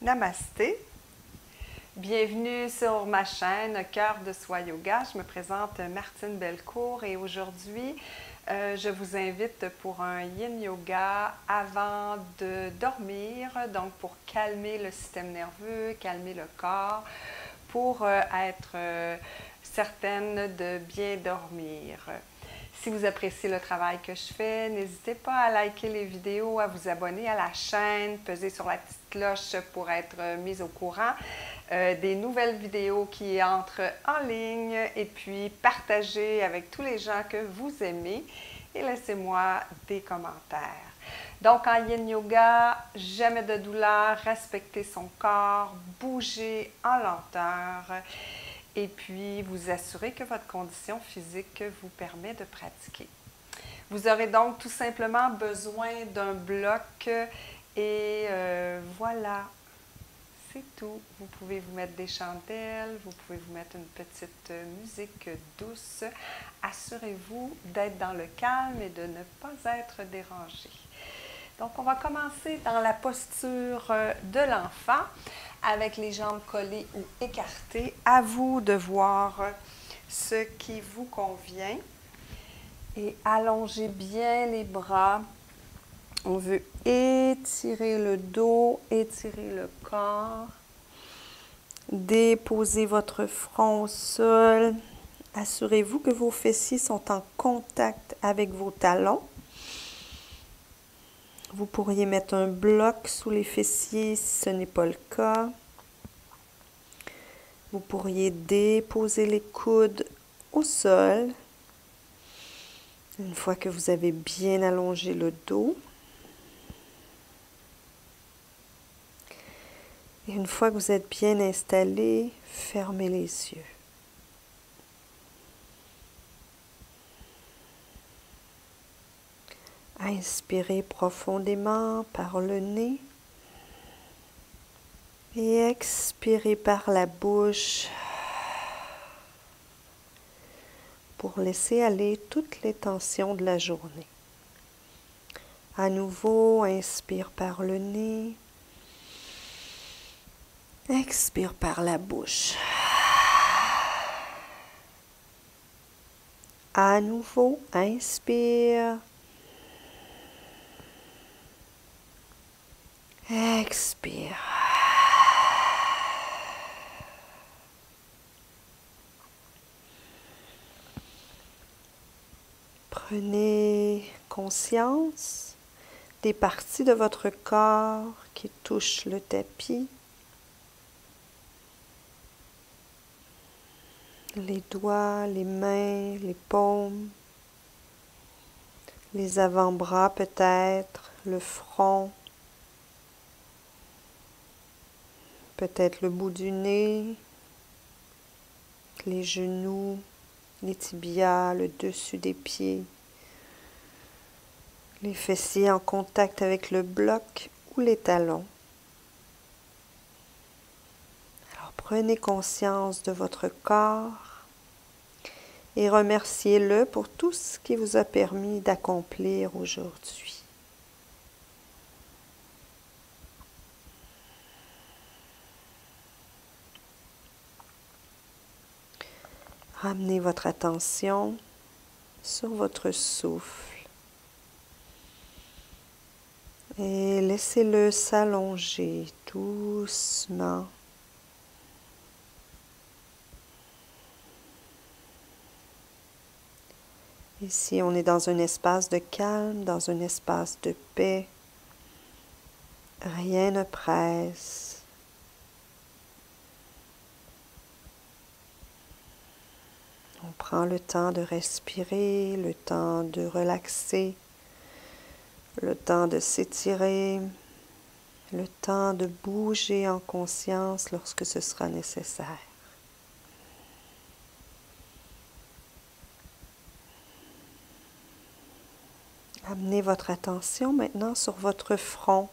Namasté. Bienvenue sur ma chaîne Cœur de Soi Yoga. Je me présente Martine Bellecourt et aujourd'hui, je vous invite pour un Yin Yoga avant de dormir, donc pour calmer le système nerveux, calmer le corps, pour être certaine de bien dormir. Si vous appréciez le travail que je fais, n'hésitez pas à liker les vidéos, à vous abonner à la chaîne, peser sur la petite cloche pour être mise au courant des nouvelles vidéos qui entrent en ligne et puis partagez avec tous les gens que vous aimez et laissez-moi des commentaires. Donc en Yin Yoga, jamais de douleur, respectez son corps, bougez en lenteur et puis vous assurez que votre condition physique vous permet de pratiquer. Vous aurez donc tout simplement besoin d'un bloc et voilà, c'est tout. Vous pouvez vous mettre des chandelles, vous pouvez vous mettre une petite musique douce. Assurez-vous d'être dans le calme et de ne pas être dérangé. Donc, on va commencer dans la posture de l'enfant avec les jambes collées ou écartées. À vous de voir ce qui vous convient. Et allongez bien les bras. On veut étirer le dos, étirer le corps. Déposez votre front au sol. Assurez-vous que vos fessiers sont en contact avec vos talons. Vous pourriez mettre un bloc sous les fessiers si ce n'est pas le cas. Vous pourriez déposer les coudes au sol. Une fois que vous avez bien allongé le dos. Et une fois que vous êtes bien installé, fermez les yeux. Inspirez profondément par le nez et expirez par la bouche pour laisser aller toutes les tensions de la journée. À nouveau, inspire par le nez, expire par la bouche. À nouveau, inspire. Expire. Prenez conscience des parties de votre corps qui touchent le tapis. Les doigts, les mains, les paumes, les avant-bras peut-être, le front. Peut-être le bout du nez, les genoux, les tibias, le dessus des pieds, les fessiers en contact avec le bloc ou les talons. Alors prenez conscience de votre corps et remerciez-le pour tout ce qui vous a permis d'accomplir aujourd'hui. Ramenez votre attention sur votre souffle et laissez-le s'allonger doucement. Ici, on est dans un espace de calme, dans un espace de paix. Rien ne presse. On prend le temps de respirer, le temps de relaxer, le temps de s'étirer, le temps de bouger en conscience lorsque ce sera nécessaire. Amenez votre attention maintenant sur votre front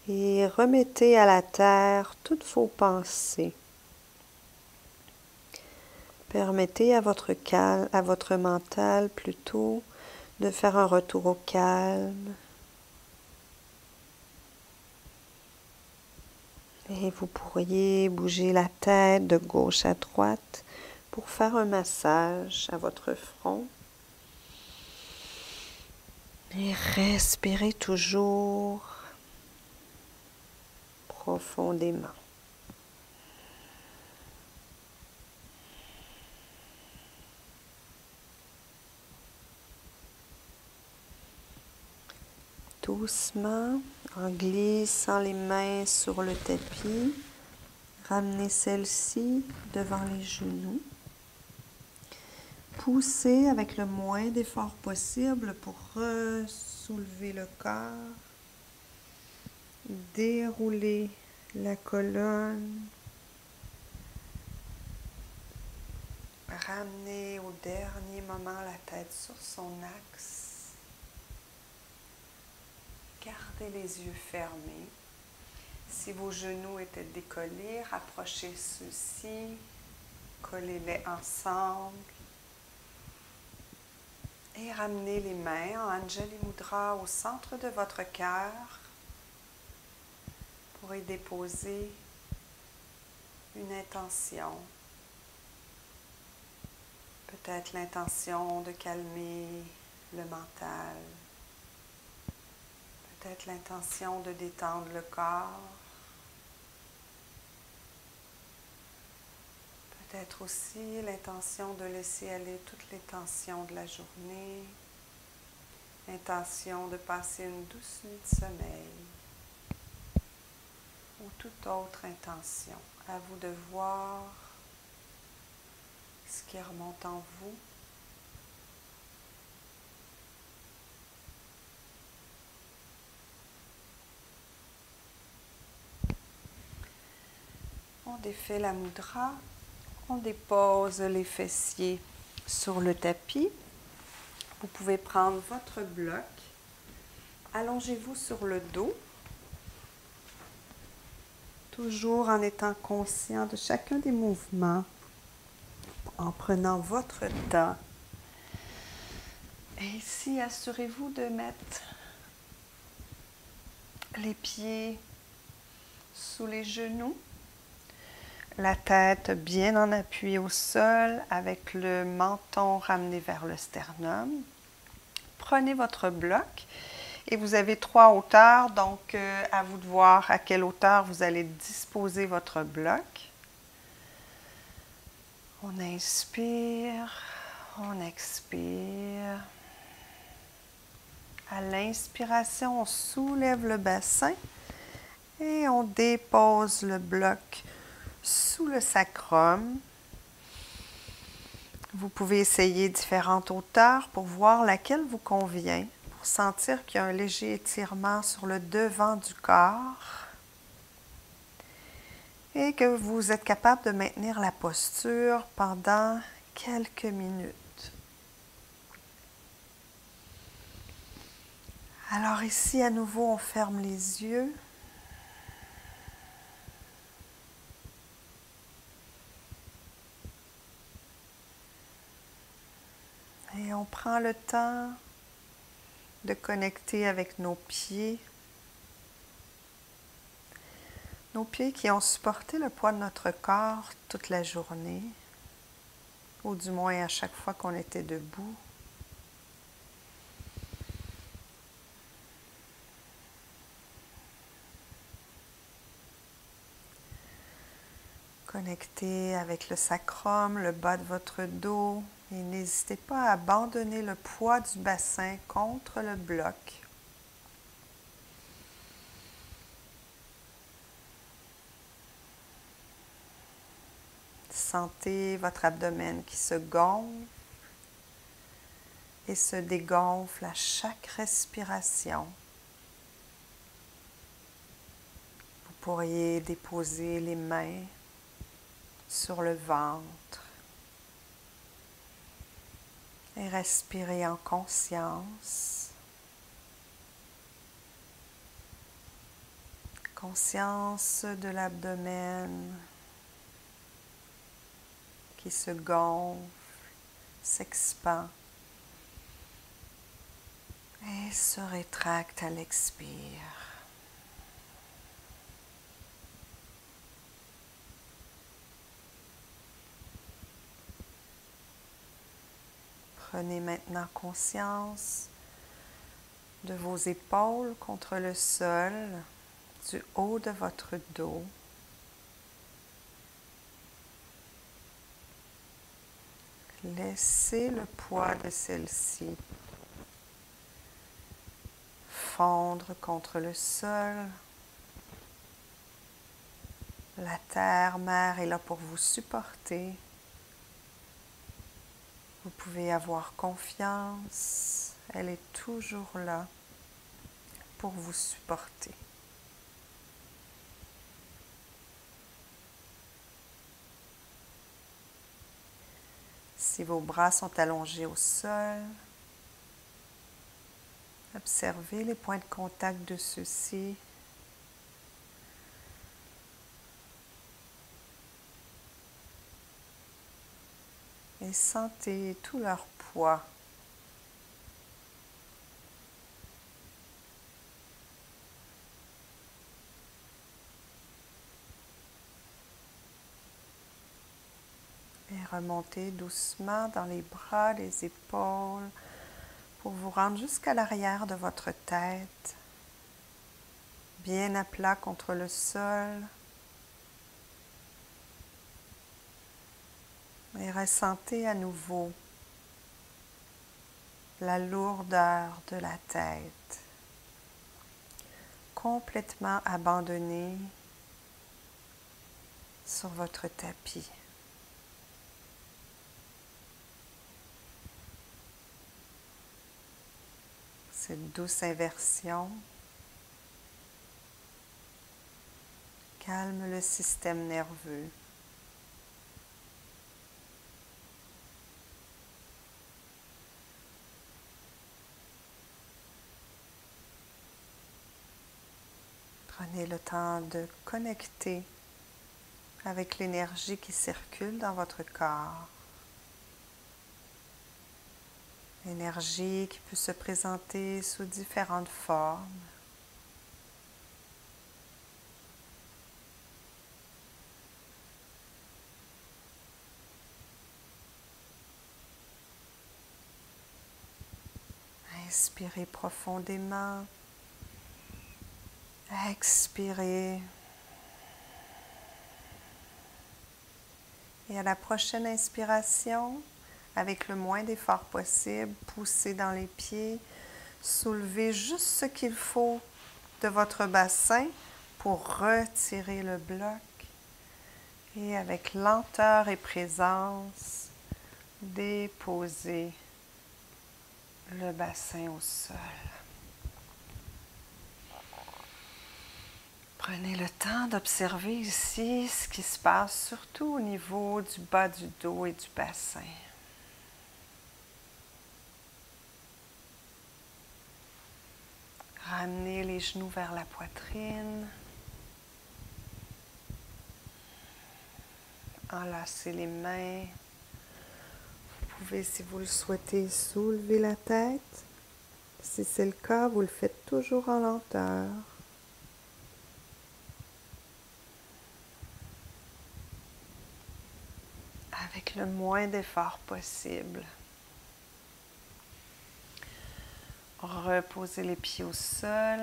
et remettez à la terre toutes vos pensées. Permettez à votre mental plutôt de faire un retour au calme, Et vous pourriez bouger la tête de gauche à droite pour faire un massage à votre front. Et respirez toujours profondément. Doucement, en glissant les mains sur le tapis, ramenez celle-ci devant les genoux. Poussez avec le moins d'effort possible pour soulever le corps. Déroulez la colonne. Ramenez au dernier moment la tête sur son axe. Gardez les yeux fermés. Si vos genoux étaient décollés, rapprochez ceux-ci, collez-les ensemble et ramenez les mains en Anjali Mudra au centre de votre cœur pour y déposer une intention. Peut-être l'intention de calmer le mental. Peut-être l'intention de détendre le corps. Peut-être aussi l'intention de laisser aller toutes les tensions de la journée. L'intention de passer une douce nuit de sommeil. Ou toute autre intention. À vous de voir ce qui remonte en vous. On défait la mudra, on dépose les fessiers sur le tapis. Vous pouvez prendre votre bloc, allongez-vous sur le dos, toujours en étant conscient de chacun des mouvements, en prenant votre temps. Et ici, assurez-vous de mettre les pieds sous les genoux, la tête bien en appui au sol avec le menton ramené vers le sternum. Prenez votre bloc et vous avez 3 hauteurs, donc à vous de voir à quelle hauteur vous allez disposer votre bloc. On inspire, on expire. À l'inspiration, on soulève le bassin et on dépose le bloc sous le sacrum. Vous pouvez essayer différentes hauteurs pour voir laquelle vous convient, pour sentir qu'il y a un léger étirement sur le devant du corps et que vous êtes capable de maintenir la posture pendant quelques minutes. Alors ici, à nouveau, on ferme les yeux. Et on prend le temps de connecter avec nos pieds. Nos pieds qui ont supporté le poids de notre corps toute la journée, ou du moins à chaque fois qu'on était debout. Connectez avec le sacrum, le bas de votre dos, et n'hésitez pas à abandonner le poids du bassin contre le bloc. Sentez votre abdomen qui se gonfle et se dégonfle à chaque respiration. Vous pourriez déposer les mains sur le ventre et respirer en conscience. Conscience de l'abdomen qui se gonfle, s'expand et se rétracte à l'expire. Prenez maintenant conscience de vos épaules contre le sol, du haut de votre dos. Laissez le poids de celle-ci fondre contre le sol. La terre-mère est là pour vous supporter. Vous pouvez avoir confiance. Elle est toujours là pour vous supporter. Si vos bras sont allongés au sol, observez les points de contact de ceux-ci. Et sentez tout leur poids. Et remontez doucement dans les bras, les épaules, pour vous rendre jusqu'à l'arrière de votre tête, bien à plat contre le sol. Et ressentez à nouveau la lourdeur de la tête, complètement abandonnée sur votre tapis. Cette douce inversion calme le système nerveux. Prenez le temps de connecter avec l'énergie qui circule dans votre corps. L'énergie qui peut se présenter sous différentes formes. Inspirez profondément. Expirez. Et à la prochaine inspiration, avec le moins d'effort possible, poussez dans les pieds, soulevez juste ce qu'il faut de votre bassin pour retirer le bloc. Et avec lenteur et présence, déposez le bassin au sol. Prenez le temps d'observer ici ce qui se passe, surtout au niveau du bas du dos et du bassin. Ramenez les genoux vers la poitrine. Enlacez les mains. Vous pouvez, si vous le souhaitez, soulever la tête. Si c'est le cas, vous le faites toujours en lenteur. Avec le moins d'effort possible. Reposez les pieds au sol.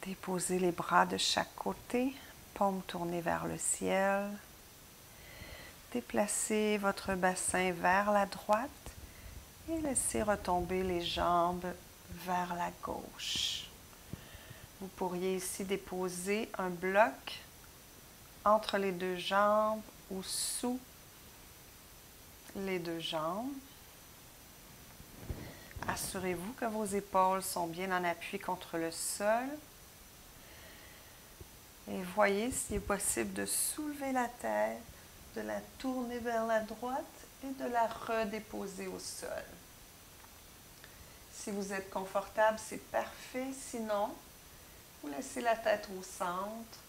Déposez les bras de chaque côté, paumes tournées vers le ciel. Déplacez votre bassin vers la droite et laissez retomber les jambes vers la gauche. Vous pourriez ici déposer un bloc entre les deux jambes ou sous les deux jambes. Assurez-vous que vos épaules sont bien en appui contre le sol. Et voyez s'il est possible de soulever la tête, de la tourner vers la droite et de la redéposer au sol. Si vous êtes confortable, c'est parfait. Sinon, vous laissez la tête au centre.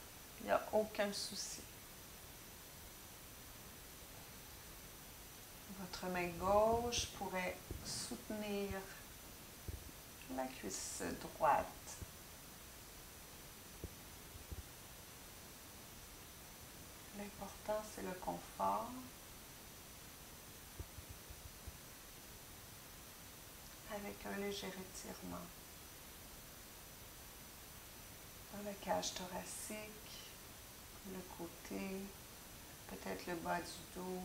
Il n'y a aucun souci. Votre main gauche pourrait soutenir la cuisse droite. L'important, c'est le confort. Avec un léger étirement dans la cage thoracique, le côté, peut-être le bas du dos.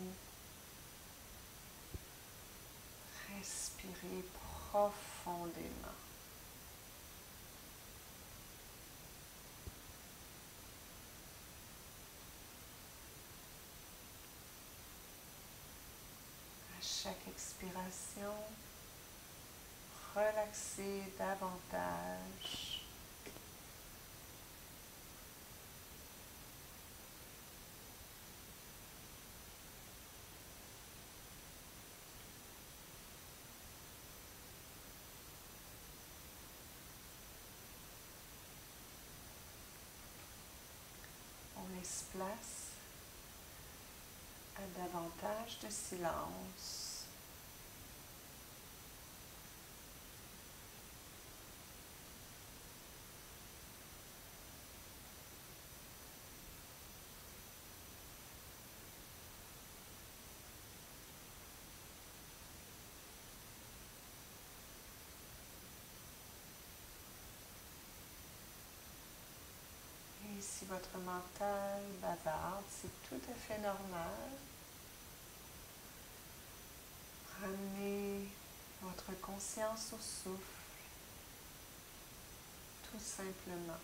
Respirez profondément. À chaque expiration, relaxez davantage. On laisse place à davantage de silence. Et si votre mental bavarde, c'est tout à fait normal. Ramenez votre conscience au souffle, tout simplement.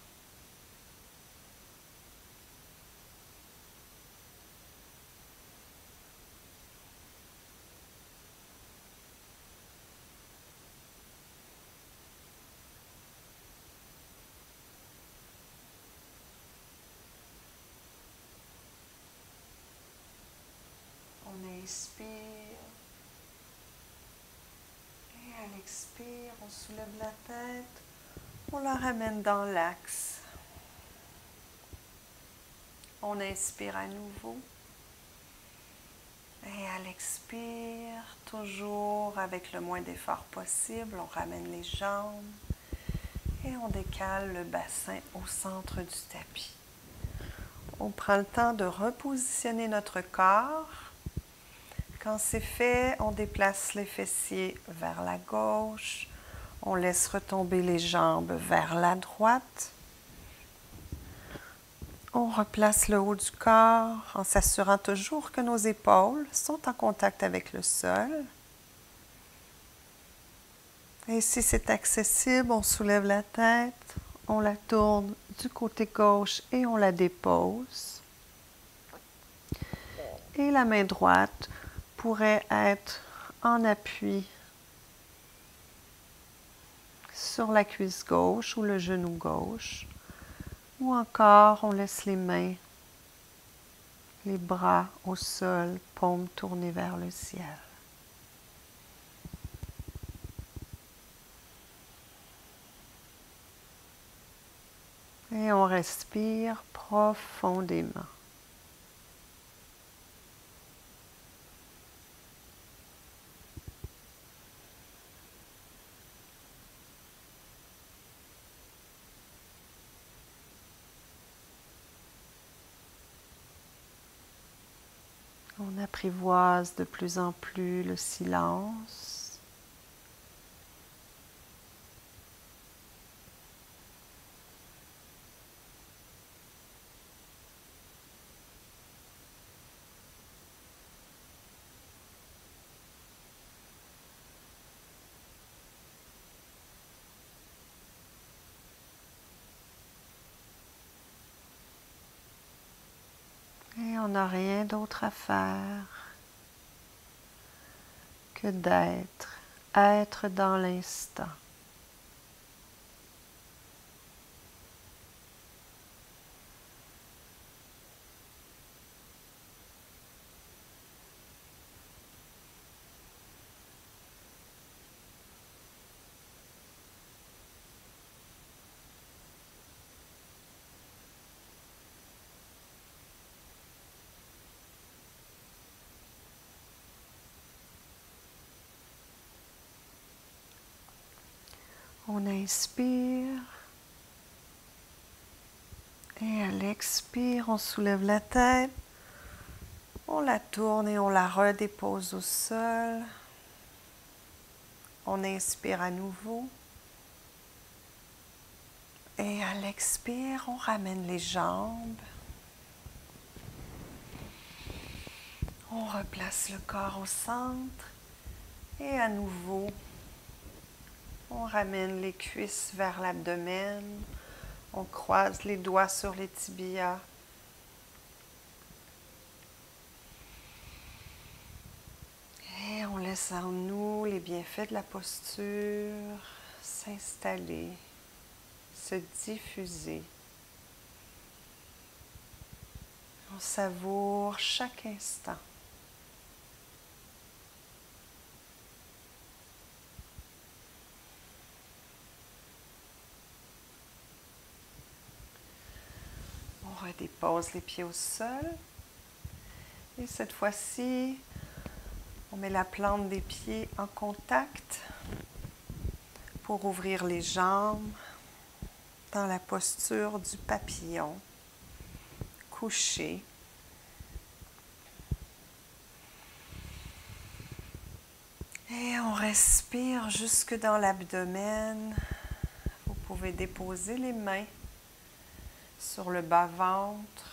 On inspire et à l'expire, on soulève la tête, on la ramène dans l'axe. On inspire à nouveau et à l'expire, toujours avec le moins d'effort possible, on ramène les jambes et on décale le bassin au centre du tapis. On prend le temps de repositionner notre corps. Quand c'est fait, on déplace les fessiers vers la gauche. On laisse retomber les jambes vers la droite. On replace le haut du corps en s'assurant toujours que nos épaules sont en contact avec le sol. Et si c'est accessible, on soulève la tête, on la tourne du côté gauche et on la dépose. Et la main droite pourrait être en appui sur la cuisse gauche ou le genou gauche. Ou encore, on laisse les mains, les bras au sol, paumes tournées vers le ciel. Et on respire profondément. On apprivoise de plus en plus le silence. Et on n'a rien d'autre à faire que d'être, être dans l'instant. On inspire et à l'expire, on soulève la tête, On la tourne et on la redépose au sol. On inspire à nouveau. Et à l'expire, on ramène les jambes. On replace le corps au centre. Et à nouveau, on ramène les cuisses vers l'abdomen. On croise les doigts sur les tibias. Et on laisse en nous les bienfaits de la posture s'installer, se diffuser. On savoure chaque instant. On redépose les pieds au sol. Et cette fois-ci, on met la plante des pieds en contact pour ouvrir les jambes dans la posture du papillon, couché. Et on respire jusque dans l'abdomen. Vous pouvez déposer les mains sur le bas-ventre.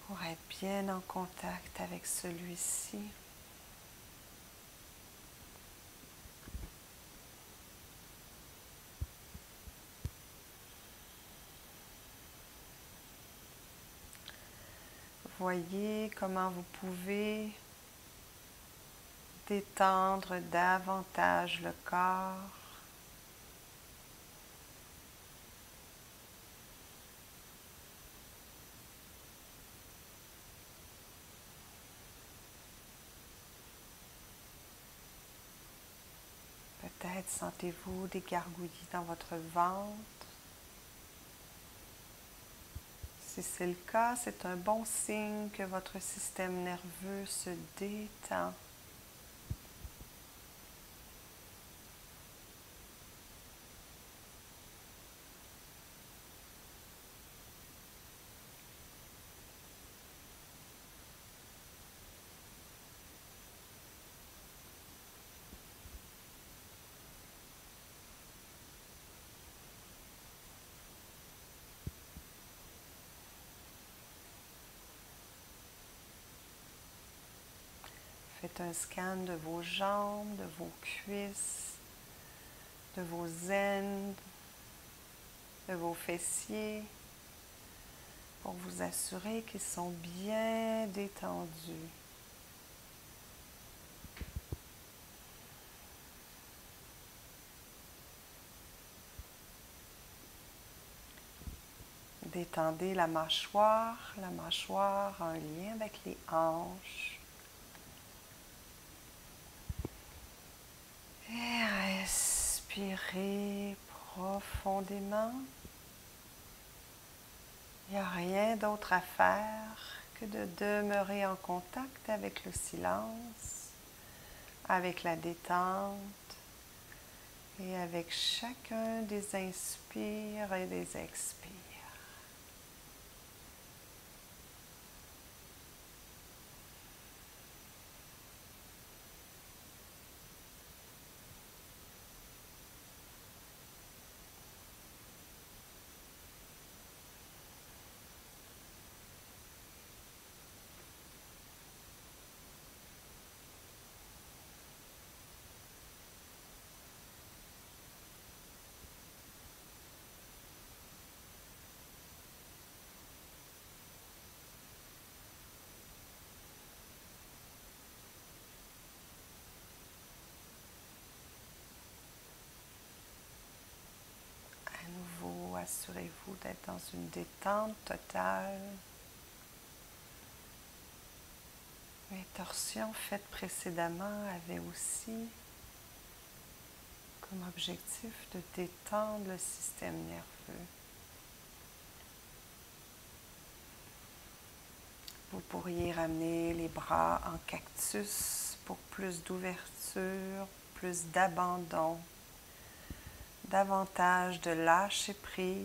Pour être bien en contact avec celui-ci. Voyez comment vous pouvez détendre davantage le corps. Peut-être sentez-vous des gargouillis dans votre ventre. Si c'est le cas, c'est un bon signe que votre système nerveux se détend. Faites un scan de vos jambes, de vos cuisses, de vos aines, de vos fessiers, pour vous assurer qu'ils sont bien détendus. Détendez la mâchoire en lien avec les hanches. Et respirez profondément. Il n'y a rien d'autre à faire que de demeurer en contact avec le silence, avec la détente et avec chacun des inspires et des expires. Assurez-vous d'être dans une détente totale. Les torsions faites précédemment avaient aussi comme objectif de détendre le système nerveux. Vous pourriez ramener les bras en cactus pour plus d'ouverture, plus d'abandon, davantage de lâcher prise.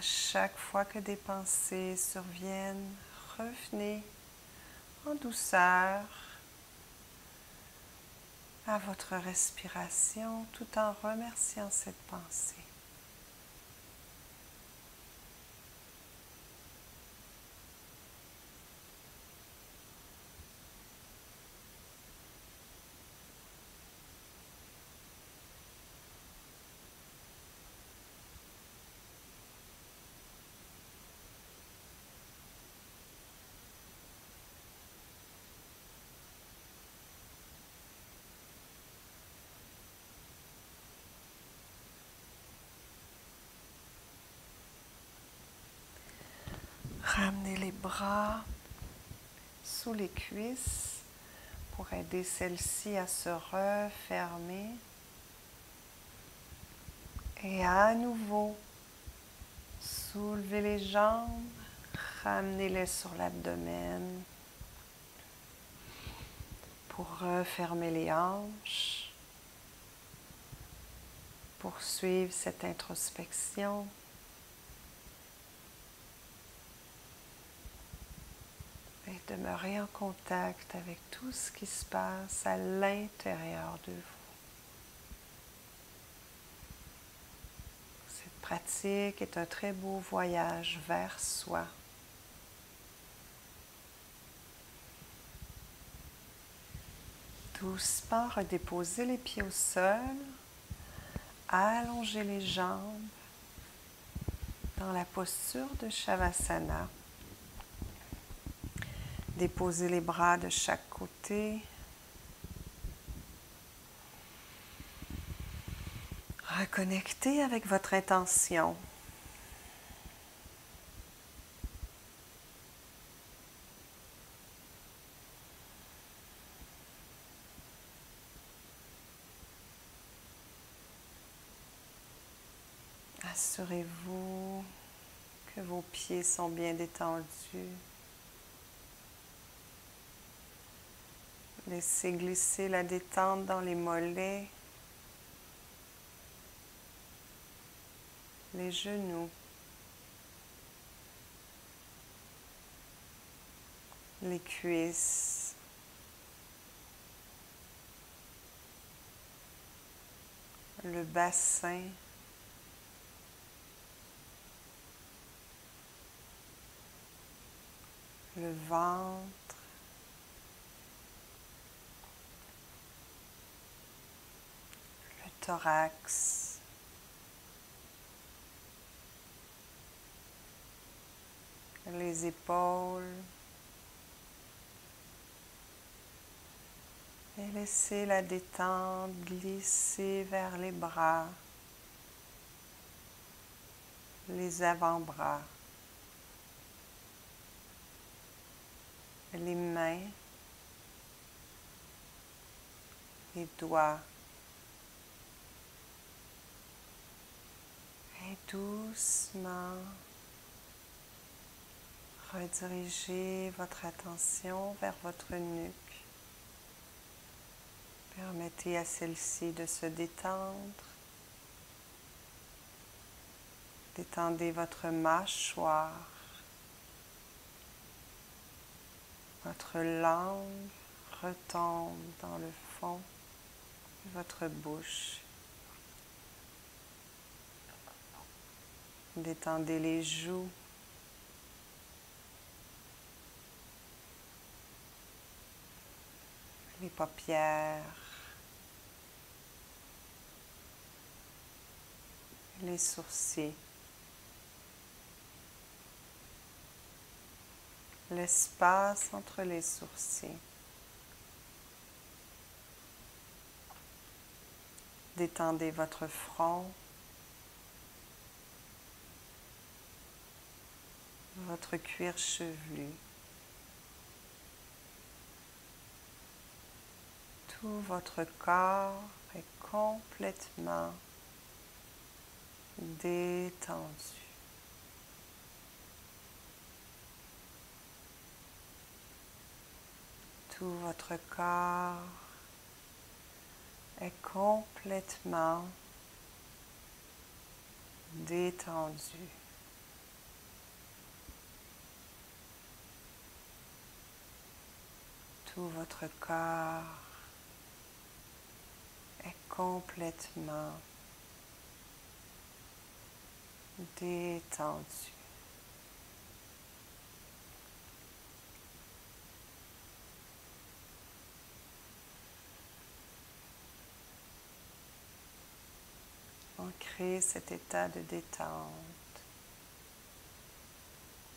chaque fois que des pensées surviennent, revenez en douceur à votre respiration tout en remerciant cette pensée. Ramenez les bras sous les cuisses pour aider celles-ci à se refermer. Et à nouveau, soulevez les jambes, ramenez-les sur l'abdomen pour refermer les hanches. Poursuivre cette introspection. Et demeurer en contact avec tout ce qui se passe à l'intérieur de vous. Cette pratique est un très beau voyage vers soi. Doucement redéposez les pieds au sol, allongez les jambes dans la posture de Shavasana. Déposez les bras de chaque côté. Reconnectez avec votre intention. Assurez-vous que vos pieds sont bien détendus. Laissez glisser la détente dans les mollets, les genoux, les cuisses, le bassin, le ventre, le thorax, les épaules, et laissez la détente glisser vers les bras, les avant-bras, les mains, les doigts. Et doucement, redirigez votre attention vers votre nuque. Permettez à celle-ci de se détendre. Détendez votre mâchoire. Votre langue retombe dans le fond de votre bouche. Détendez les joues. Les paupières. Les sourcils. L'espace entre les sourcils. Détendez votre front, votre cuir chevelu. Tout votre corps est complètement détendu. Tout votre corps est complètement détendu. Tout votre corps est complètement détendu. On crée cet état de détente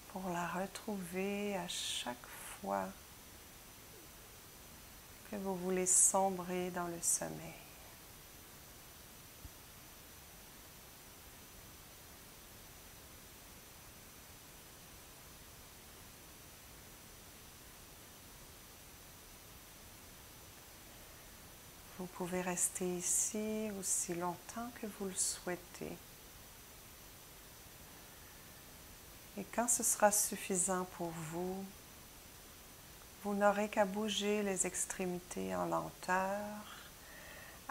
pour la retrouver à chaque fois que vous voulez sombrer dans le sommeil. Vous pouvez rester ici aussi longtemps que vous le souhaitez. Et quand ce sera suffisant pour vous, vous n'aurez qu'à bouger les extrémités en lenteur,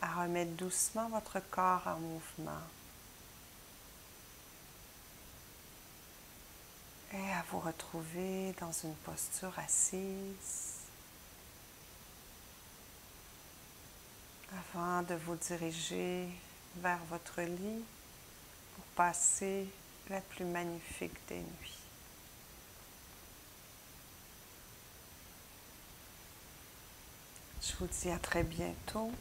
à remettre doucement votre corps en mouvement et à vous retrouver dans une posture assise avant de vous diriger vers votre lit pour passer la plus magnifique des nuits. Je vous dis à très bientôt.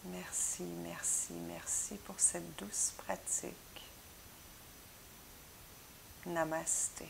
Merci, merci, merci pour cette douce pratique. Namasté.